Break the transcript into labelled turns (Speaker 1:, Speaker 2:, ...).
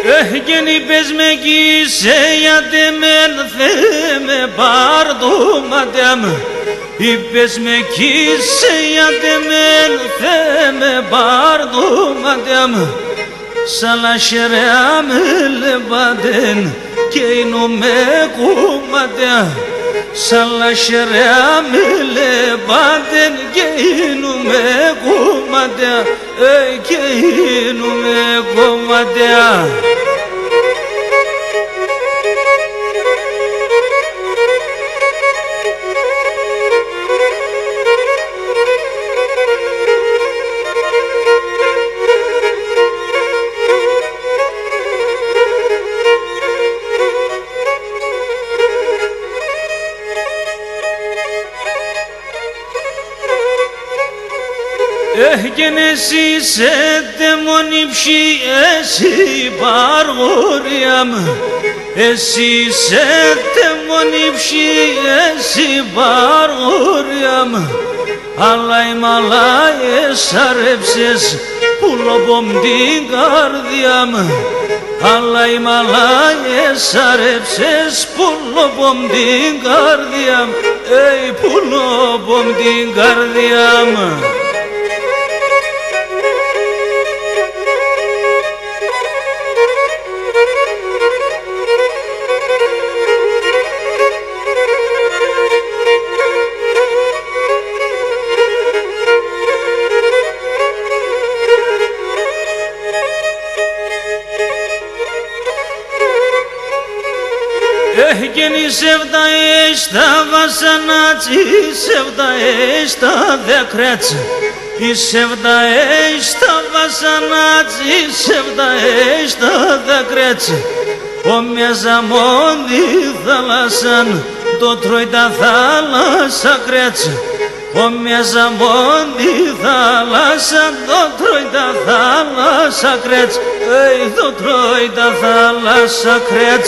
Speaker 1: Geni bezmeki seyademen theme bardum adem İbezmeki seyademen theme bardum adem Sala şeram lebaden keinu mekum adem Sala şeram lebaden keinu mekum adem keinu mekum adem Genesi sedemονύψη εσύ παργόριαμ Εσύ sedemονύψη εσύ παργόριαμ Αλλά οι μαλάες αρέψες πουλοπομ την καρδιά μου Αλλά οι μαλάες αρέψες πουλοπομ την καρδιά μου πουλοπομ την καρδιά μου Geni sevda eşta vasanaci sevda eşta dekret sevda eşta vasanaci sevda eşta dekret O mezamon di thalasan to troi da thalasa krec O mezamon di thalasan to troi da thalasa krec to troi da thalasa krec